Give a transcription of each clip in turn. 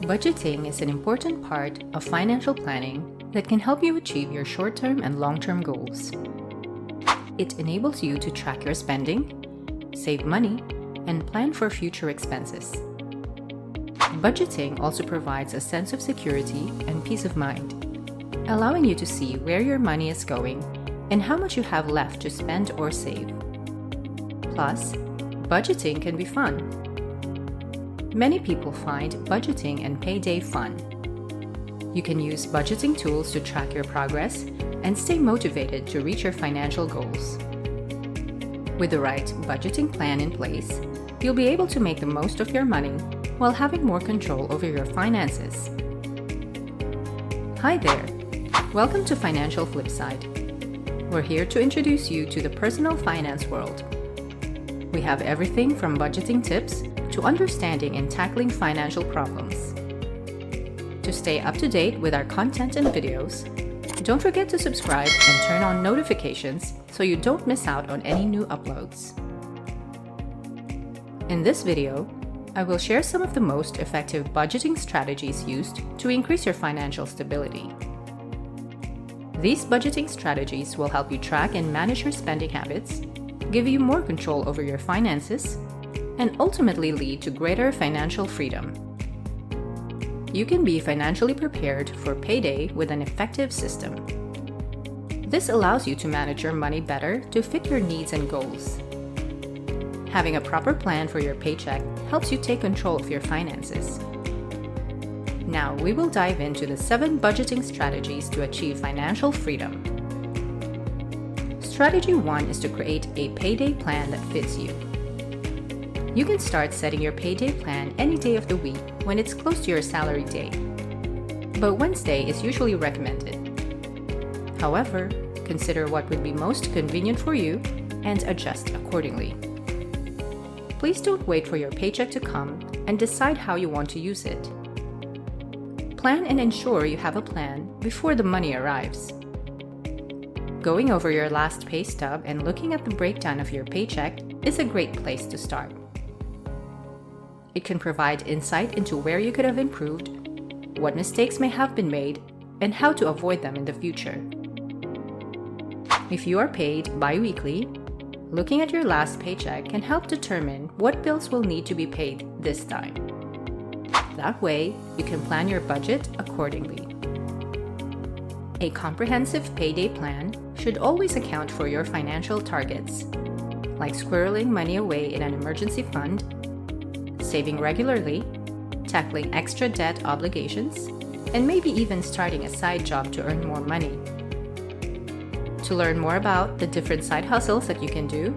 Budgeting is an important part of financial planning that can help you achieve your short-term and long-term goals. It enables you to track your spending, save money, and plan for future expenses. Budgeting also provides a sense of security and peace of mind, allowing you to see where your money is going and how much you have left to spend or save. Plus, budgeting can be fun. Many people find budgeting and payday fun. You can use budgeting tools to track your progress and stay motivated to reach your financial goals. With the right budgeting plan in place, you'll be able to make the most of your money while having more control over your finances. Hi there! Welcome to Financial Flipside. We're here to introduce you to the personal finance world. We have everything from budgeting tips to understanding and tackling financial problems. To stay up to date with our content and videos, don't forget to subscribe and turn on notifications so you don't miss out on any new uploads. In this video, I will share some of the most effective budgeting strategies used to increase your financial stability. These budgeting strategies will help you track and manage your spending habits, give you more control over your finances, and ultimately lead to greater financial freedom. You can be financially prepared for payday with an effective system. This allows you to manage your money better to fit your needs and goals. Having a proper plan for your paycheck helps you take control of your finances. Now we will dive into the 7 budgeting strategies to achieve financial freedom. Strategy 1 is to create a payday plan that fits you. You can start setting your payday plan any day of the week when it's close to your salary day, but Wednesday is usually recommended. However, consider what would be most convenient for you and adjust accordingly. Please don't wait for your paycheck to come and decide how you want to use it. Plan and ensure you have a plan before the money arrives. Going over your last pay stub and looking at the breakdown of your paycheck is a great place to start. It can provide insight into where you could have improved, what mistakes may have been made, and how to avoid them in the future. If you are paid bi-weekly, looking at your last paycheck can help determine what bills will need to be paid this time. That way, you can plan your budget accordingly. A comprehensive payday plan should always account for your financial targets, like squirreling money away in an emergency fund, saving regularly, tackling extra debt obligations, and maybe even starting a side job to earn more money. To learn more about the different side hustles that you can do,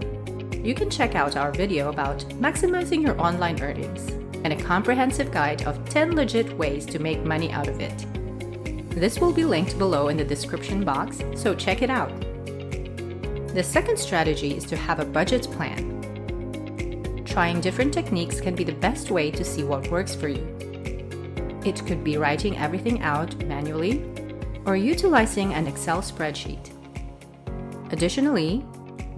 you can check out our video about maximizing your online earnings and a comprehensive guide of 10 legit ways to make money out of it. This will be linked below in the description box, so check it out. The second strategy is to have a budget plan. Trying different techniques can be the best way to see what works for you. It could be writing everything out manually or utilizing an Excel spreadsheet. Additionally,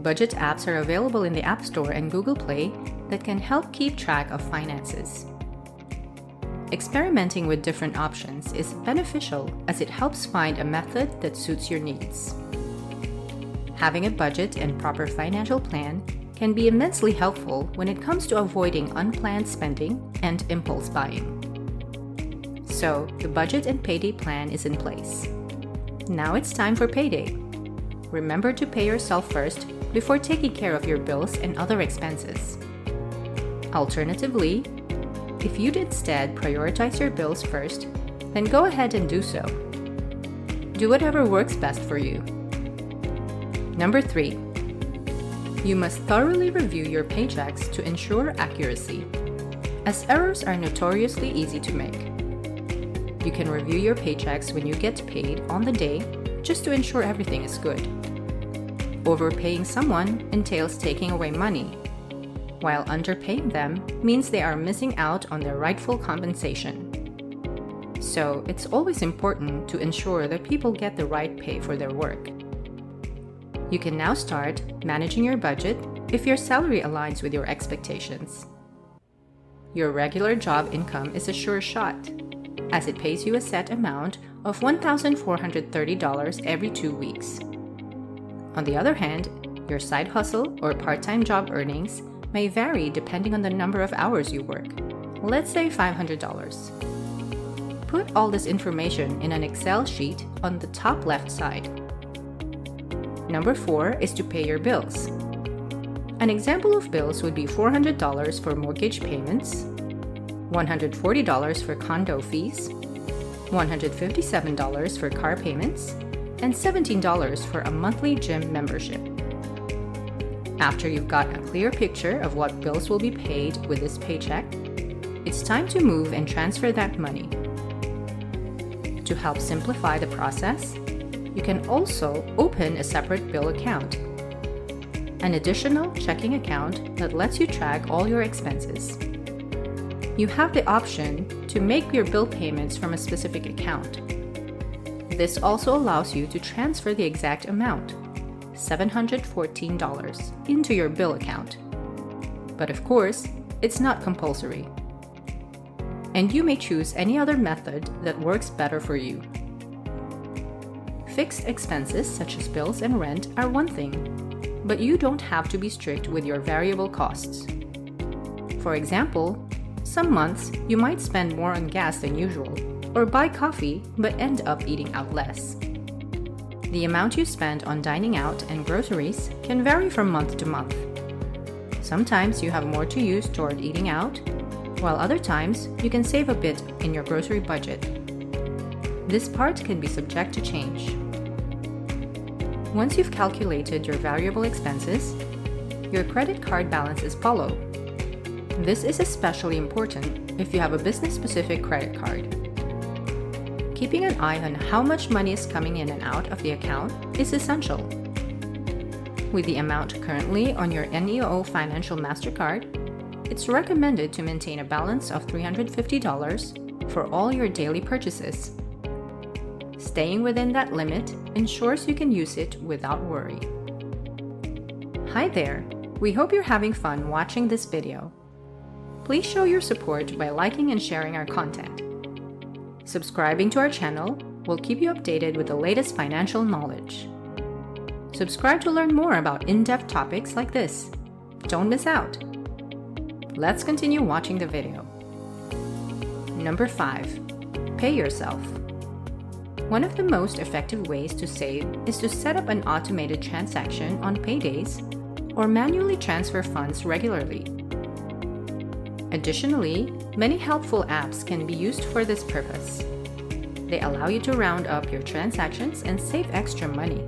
budget apps are available in the App Store and Google Play that can help keep track of finances. Experimenting with different options is beneficial as it helps find a method that suits your needs. Having a budget and proper financial plan can be immensely helpful when it comes to avoiding unplanned spending and impulse buying. So, the budget and payday plan is in place. Now it's time for payday. Remember to pay yourself first before taking care of your bills and other expenses. Alternatively, if you'd instead prioritize your bills first, then go ahead and do so. Do whatever works best for you. Number 3. You must thoroughly review your paychecks to ensure accuracy, as errors are notoriously easy to make. You can review your paychecks when you get paid on the day just to ensure everything is good. Overpaying someone entails taking away money, while underpaying them means they are missing out on their rightful compensation. So it's always important to ensure that people get the right pay for their work. You can now start managing your budget if your salary aligns with your expectations. Your regular job income is a sure shot. as it pays you a set amount of $1,430 every 2 weeks. On the other hand, your side hustle or part-time job earnings may vary depending on the number of hours you work. Let's say $500. Put all this information in an Excel sheet on the top left side. Number 4 is to pay your bills. An example of bills would be $400 for mortgage payments, $140 for condo fees, $157 for car payments, and $17 for a monthly gym membership. After you've got a clear picture of what bills will be paid with this paycheck, it's time to move and transfer that money. To help simplify the process, you can also open a separate bill account, an additional checking account that lets you track all your expenses. You have the option to make your bill payments from a specific account. This also allows you to transfer the exact amount, $714, into your bill account. But of course, it's not compulsory. And you may choose any other method that works better for you. Fixed expenses such as bills and rent are one thing, but you don't have to be strict with your variable costs. For example, some months you might spend more on gas than usual, or buy coffee but end up eating out less. The amount you spend on dining out and groceries can vary from month to month. Sometimes you have more to use toward eating out, while other times you can save a bit in your grocery budget. This part can be subject to change. Once you've calculated your variable expenses, your credit card balances follow. This is especially important if you have a business-specific credit card. Keeping an eye on how much money is coming in and out of the account is essential. With the amount currently on your NEO Financial MasterCard, it's recommended to maintain a balance of $350 for all your daily purchases. Staying within that limit ensures you can use it without worry. Hi there! We hope you're having fun watching this video. Please show your support by liking and sharing our content. Subscribing to our channel will keep you updated with the latest financial knowledge. Subscribe to learn more about in-depth topics like this. Don't miss out! Let's continue watching the video. Number 5. Pay yourself. One of the most effective ways to save is to set up an automated transaction on paydays or manually transfer funds regularly. Additionally, many helpful apps can be used for this purpose. They allow you to round up your transactions and save extra money.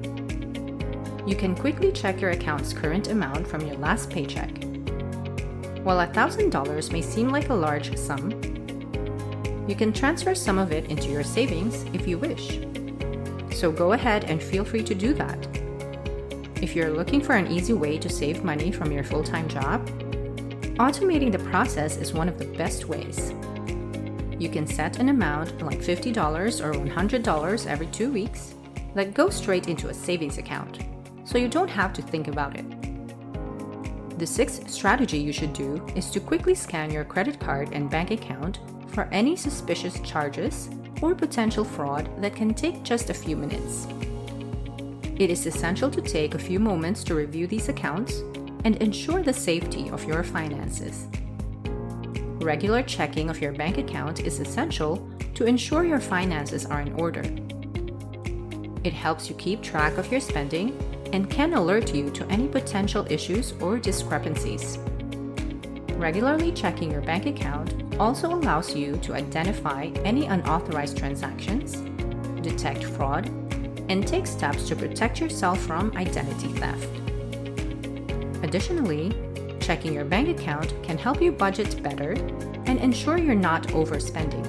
You can quickly check your account's current amount from your last paycheck. While $1,000 may seem like a large sum, you can transfer some of it into your savings if you wish. So go ahead and feel free to do that. If you're looking for an easy way to save money from your full-time job, automating the process is one of the best ways. You can set an amount like $50 or $100 every 2 weeks that goes straight into a savings account, so you don't have to think about it. The sixth strategy you should do is to quickly scan your credit card and bank account for any suspicious charges or potential fraud that can take just a few minutes. It is essential to take a few moments to review these accounts and ensure the safety of your finances. Regular checking of your bank account is essential to ensure your finances are in order. It helps you keep track of your spending and can alert you to any potential issues or discrepancies. Regularly checking your bank account also allows you to identify any unauthorized transactions, detect fraud, and take steps to protect yourself from identity theft. Additionally, checking your bank account can help you budget better and ensure you're not overspending.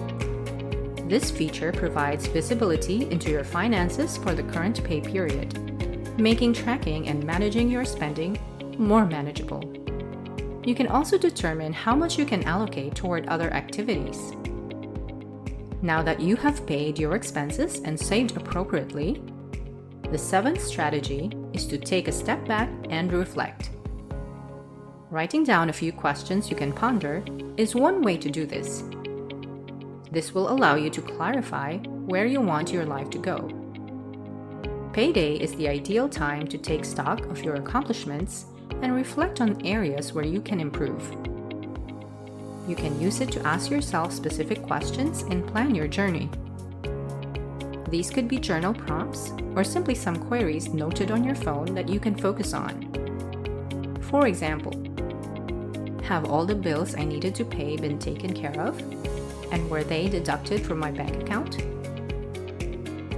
This feature provides visibility into your finances for the current pay period, making tracking and managing your spending more manageable. You can also determine how much you can allocate toward other activities. Now that you have paid your expenses and saved appropriately, the seventh strategy is to take a step back and reflect. Writing down a few questions you can ponder is one way to do this. This will allow you to clarify where you want your life to go. Payday is the ideal time to take stock of your accomplishments and reflect on areas where you can improve. You can use it to ask yourself specific questions and plan your journey. These could be journal prompts or simply some queries noted on your phone that you can focus on. For example, have all the bills I needed to pay been taken care of? And were they deducted from my bank account?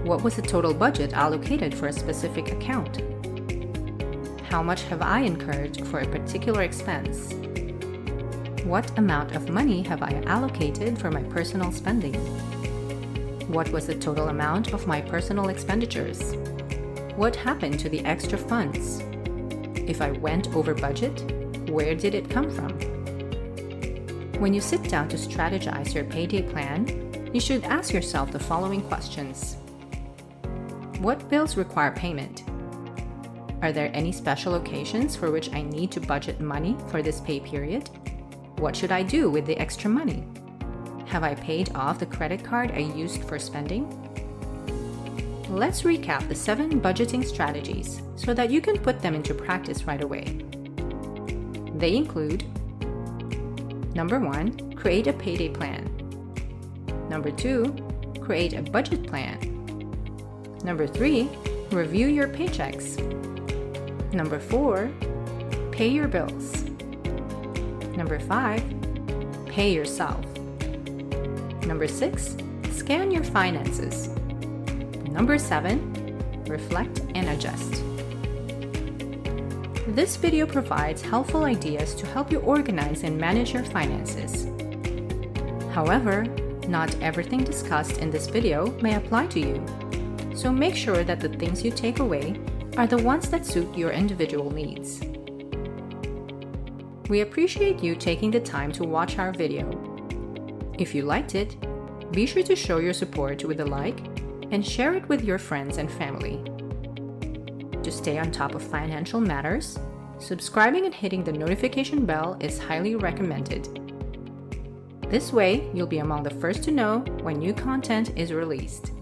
What was the total budget allocated for a specific account? How much have I incurred for a particular expense? What amount of money have I allocated for my personal spending? What was the total amount of my personal expenditures? What happened to the extra funds? If I went over budget, where did it come from? When you sit down to strategize your payday plan, you should ask yourself the following questions. What bills require payment? Are there any special occasions for which I need to budget money for this pay period? What should I do with the extra money? Have I paid off the credit card I used for spending? Let's recap the 7 budgeting strategies so that you can put them into practice right away. They include: Number 1, create a payday plan. Number 2, create a budget plan. Number 3, review your paychecks. Number 4, pay your bills. Number 5, pay yourself. Number 6, scan your finances. Number 7, reflect and adjust. This video provides helpful ideas to help you organize and manage your finances. However, not everything discussed in this video may apply to you, so make sure that the things you take away are the ones that suit your individual needs. We appreciate you taking the time to watch our video. If you liked it, be sure to show your support with a like and share it with your friends and family. To stay on top of financial matters, subscribing and hitting the notification bell is highly recommended. This way, you'll be among the first to know when new content is released.